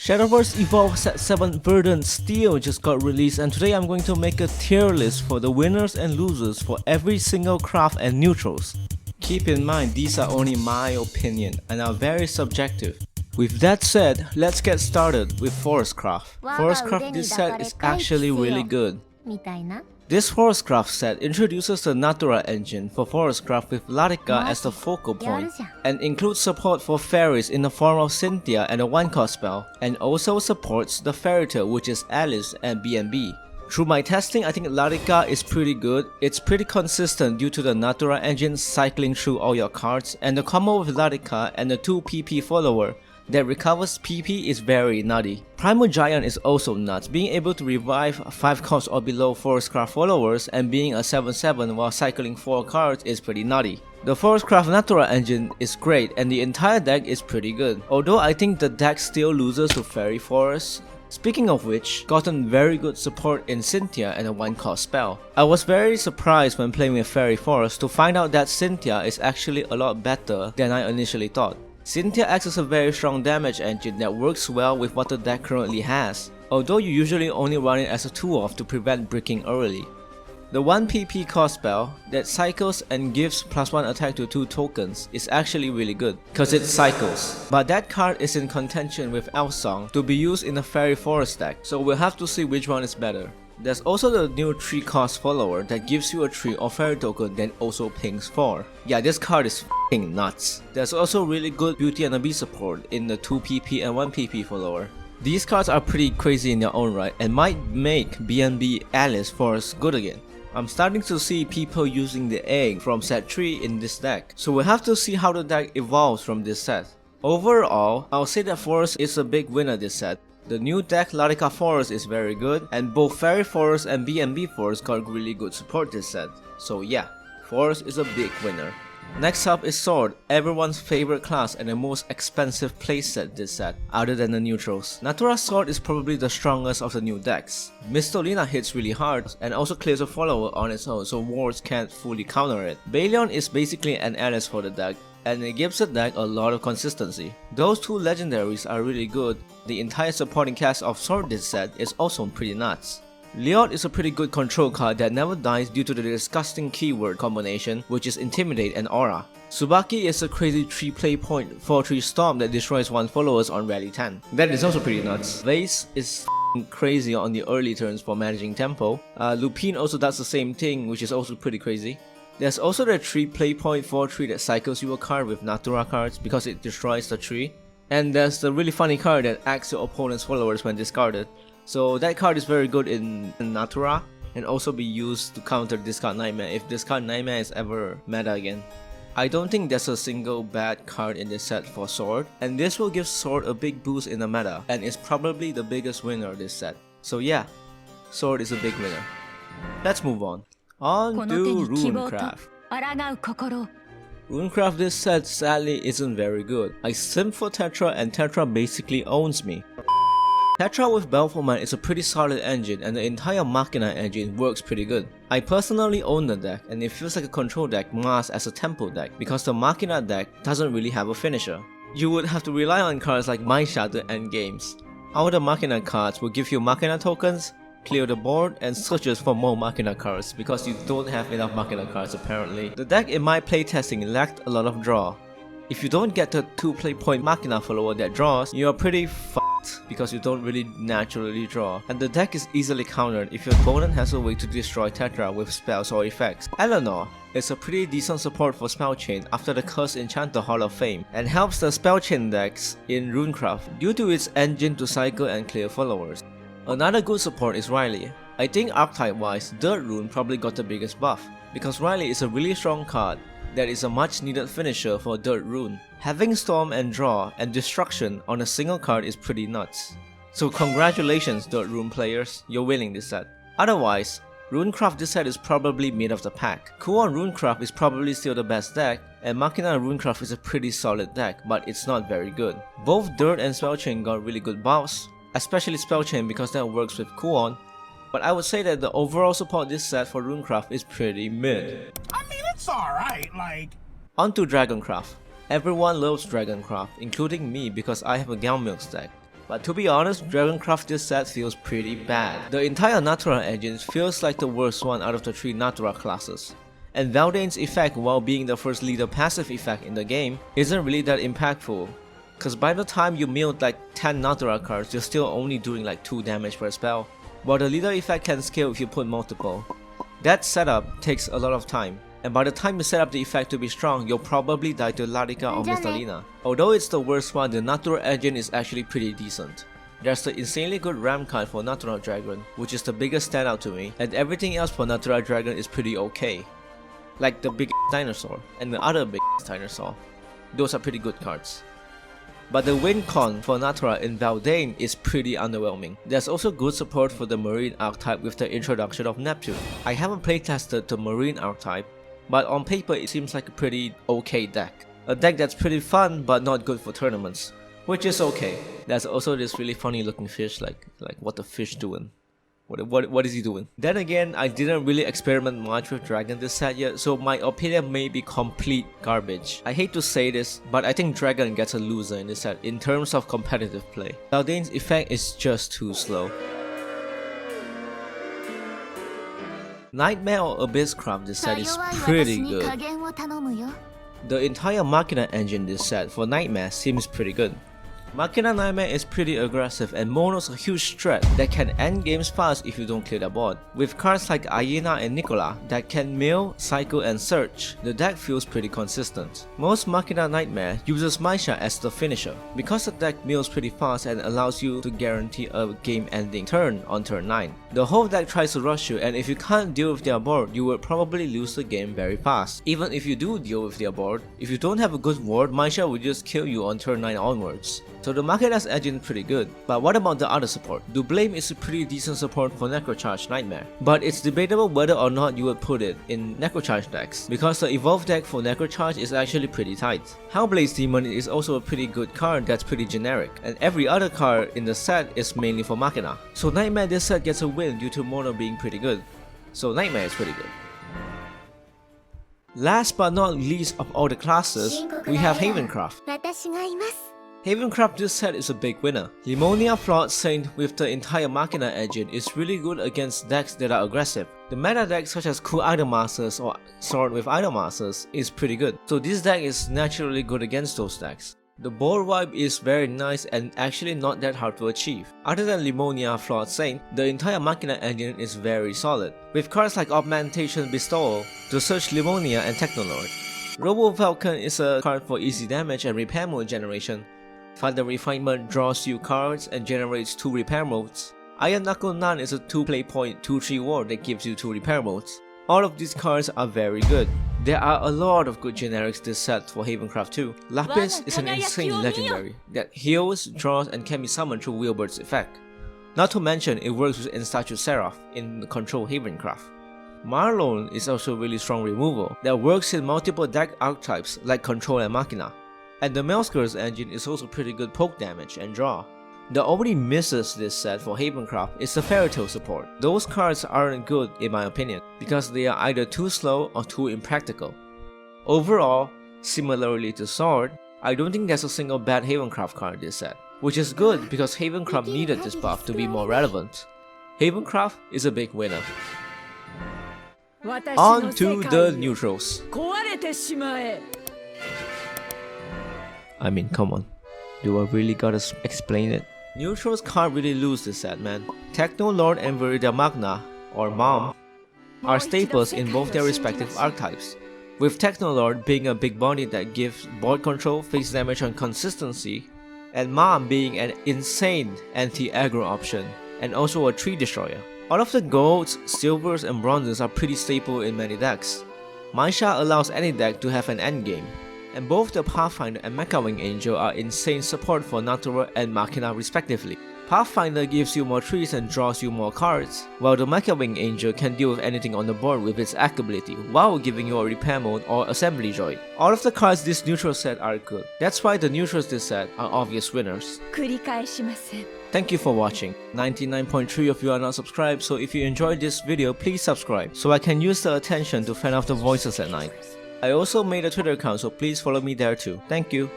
Shadowverse Evolve Set 7 Verdant Steel just got released, and today I'm going to make a tier list for the winners and losers for every single craft and neutrals. Keep in mind, these are only my opinion and are very subjective. With that said, let's get started with Forestcraft. Forestcraft, this set is actually really good. This Forestcraft set introduces the Natura engine for Forestcraft with Latika as the focal point, and includes support for fairies in the form of Cynthia and a 1-cost spell, and also supports the fairy tale, which is Alice and B&B. Through my testing, I think Latika is pretty good. It's pretty consistent due to the Natura engine cycling through all your cards, and the combo with Latika and the 2 PP follower that recovers PP is very nutty. Primal Giant is also nuts, being able to revive 5 cost or below Forestcraft followers and being a 7/7 while cycling 4 cards is pretty nutty. The Forestcraft Natura engine is great and the entire deck is pretty good, although I think the deck still loses to Fairy Forest. Speaking of which, gotten very good support in Cynthia and a 1-cost spell. I was very surprised when playing with Fairy Forest to find out that Cynthia is actually a lot better than I initially thought. Cynthia acts as a very strong damage engine that works well with what the deck currently has, although you usually only run it as a 2-off to prevent bricking early. The 1 PP cost spell that cycles and gives +1 attack to 2 tokens is actually really good, cause it cycles. But that card is in contention with Elsong to be used in a Fairy Forest deck, so we'll have to see which one is better. There's also the new 3 cost follower that gives you a 3 or fairy token then also pings 4. Yeah, this card is f***ing nuts. There's also really good Beauty and the Beast support in the 2 PP and 1 PP follower. These cards are pretty crazy in their own right and might make B&B Alice Forest good again. I'm starting to see people using the egg from set 3 in this deck, so we'll have to see how the deck evolves from this set. Overall, I'll say that Forest is a big winner this set. The new deck Latika Forest is very good, and both Fairy Forest and B&B Forest got really good support this set. So yeah, Forest is a big winner. Next up is Sword, everyone's favorite class and the most expensive playset this set, other than the neutrals. Natura Sword is probably the strongest of the new decks. Mistolina hits really hard and also clears a follower on its own, so wards can't fully counter it. Balion is basically an Alice for the deck, and it gives the deck a lot of consistency. Those 2 legendaries are really good. The entire supporting cast of Sword this set is also pretty nuts. Leod is a pretty good control card that never dies due to the disgusting keyword combination, which is Intimidate and Aura. Tsubaki is a crazy 3-play point 4/3 storm that destroys 1 followers on rally 10. That is also pretty nuts. Vase is crazy on the early turns for managing tempo. Lupine also does the same thing, which is also pretty crazy. There's also the 3-play point 4/3 that cycles you a card with Natura cards because it destroys the tree. And there's the really funny card that acts your opponent's followers when discarded. So that card is very good in Natura and also be used to counter Discard Nightmare if Discard Nightmare is ever meta again. I don't think there's a single bad card in this set for Sword, and this will give Sword a big boost in the meta and is probably the biggest winner of this set. So yeah, Sword is a big winner. Let's move on. On to Runecraft. Runecraft this set sadly isn't very good. I simp for Tetra and Tetra basically owns me. Tetra with Belforman is a pretty solid engine and the entire Machina engine works pretty good. I personally own the deck and it feels like a control deck masked as a tempo deck because the Machina deck doesn't really have a finisher. You would have to rely on cards like Mind Shatter and Games. All the Machina cards will give you Machina tokens, clear the board, and searches for more Machina cards because you don't have enough Machina cards apparently. The deck in my playtesting lacked a lot of draw. If you don't get the 2-play point Machina follower that draws, you are pretty fucked because you don't really naturally draw. And the deck is easily countered if your opponent has a way to destroy Tetra with spells or effects. Eleanor is a pretty decent support for Spellchain after the Curse Enchanter Hall of Fame and helps the Spellchain decks in Runecraft due to its engine to cycle and clear followers. Another good support is Riley. I think archetype wise, Dirt Rune probably got the biggest buff because Riley is a really strong card that is a much needed finisher for Dirt Rune. Having Storm and Draw and Destruction on a single card is pretty nuts. So congratulations Dirt Rune players, you're winning this set. Otherwise, Runecraft this set is probably mid of the pack. Kuon Runecraft is probably still the best deck, and Machina Runecraft is a pretty solid deck, but it's not very good. Both Dirt and Spellchain got really good buffs, especially Spellchain because that works with Kuon, but I would say that the overall support this set for Runecraft is pretty mid. I mean, it's alright, like... On to Dragoncraft. Everyone loves Dragoncraft, including me because I have a Galmilk deck. But to be honest, Dragoncraft this set feels pretty bad. The entire Natura engine feels like the worst one out of the 3 Natura classes. And Verdant's effect, while being the first leader passive effect in the game, isn't really that impactful. Cause by the time you milled like 10 Natura cards, you're still only doing like 2 damage per spell. While the leader effect can scale if you put multiple. That setup takes a lot of time. And by the time you set up the effect to be strong, you'll probably die to Larika or Mistalina. Although it's the worst one, the Natura engine is actually pretty decent. There's the insanely good Ram card for Natura Dragon, which is the biggest standout to me, and everything else for Natura Dragon is pretty okay. Like the big dinosaur, and the other big dinosaur. Those are pretty good cards. But the win con for Natura in Verdant is pretty underwhelming. There's also good support for the Marine archetype with the introduction of Neptune. I haven't playtested the Marine archetype, but on paper it seems like a pretty okay deck. A deck that's pretty fun but not good for tournaments, which is okay. There's also this really funny looking fish, like what the fish doing? What is he doing? Then again, I didn't really experiment much with Dragon this set yet, so my opinion may be complete garbage. I hate to say this, but I think Dragon gets a loser in this set in terms of competitive play. Verdant's effect is just too slow. Nightmare or Abysscraft this set is pretty good. The entire Machina engine this set for Nightmare seems pretty good. Machina Nightmare is pretty aggressive and monos a huge threat that can end games fast if you don't clear the board. With cards like Aina and Nicola that can mill, cycle and search, the deck feels pretty consistent. Most Machina Nightmare uses Maisha as the finisher, because the deck mills pretty fast and allows you to guarantee a game-ending turn on turn 9. The whole deck tries to rush you, and if you can't deal with their board, you will probably lose the game very fast. Even if you do deal with their board, if you don't have a good ward, Maisha will just kill you on turn 9 onwards. So the Machina's engine is pretty good. But what about the other support? Dublame is a pretty decent support for Necrocharge Nightmare, but it's debatable whether or not you would put it in Necrocharge decks, because the Evolve deck for Necrocharge is actually pretty tight. Hellblaze Demon is also a pretty good card that's pretty generic, and every other card in the set is mainly for Machina. So Nightmare this set gets a win due to mono being pretty good. So Nightmare is pretty good. Last but not least of all the classes, we have Havencraft. Havencraft this set is a big winner. Limonia Flawed Saint with the entire Machina engine is really good against decks that are aggressive. The meta decks such as Cool Idolmasters or Sword with Idolmasters is pretty good, so this deck is naturally good against those decks. The board vibe is very nice and actually not that hard to achieve. Other than Limonia Flawed Saint, the entire Machina engine is very solid, with cards like Augmentation Bestowal to search Limonia and Technolord. Robo Falcon is a card for easy damage and repair mode generation. Thunder Refinement draws you cards and generates 2 repair modes. Iron Knuckle Nun is a 2-play point 2-3 ward that gives you 2 repair modes. All of these cards are very good. There are a lot of good generics this set for Havencraft too. Lapis is an insane legendary that heals, draws and can be summoned through Wheelbird's effect. Not to mention it works with Statue Seraph in Control Havencraft. Marlon is also really strong removal that works in multiple deck archetypes like Control and Machina. And the Maelskir's engine is also pretty good poke damage and draw. The only misses this set for Havencraft is the Fairytale support. Those cards aren't good in my opinion, because they are either too slow or too impractical. Overall, similarly to Sword, I don't think there's a single bad Havencraft card this set, which is good because Havencraft needed this buff to be more relevant. Havencraft is a big winner. On to the neutrals. I mean, come on. Do I really gotta explain it? Neutrals can't really lose this set, man. Technolord and Virida Magna, or Mom, are staples in both their respective archetypes. With Technolord being a big body that gives board control, face damage on consistency, and Mom being an insane anti-aggro option, and also a tree destroyer. All of the golds, silvers, and bronzes are pretty staple in many decks. Maisha allows any deck to have an endgame. And both the Pathfinder and Mechawing Angel are insane support for Natura and Machina respectively. Pathfinder gives you more trees and draws you more cards, while the Mechawing Angel can deal with anything on the board with its Act ability, while giving you a repair mode or assembly droid. All of the cards this neutral set are good. That's why the neutrals this set are obvious winners. Thank you for watching. 99.3 of you are not subscribed, so if you enjoyed this video, please subscribe, so I can use the attention to fan off the voices at night. I also made a Twitter account, so please follow me there too. Thank you.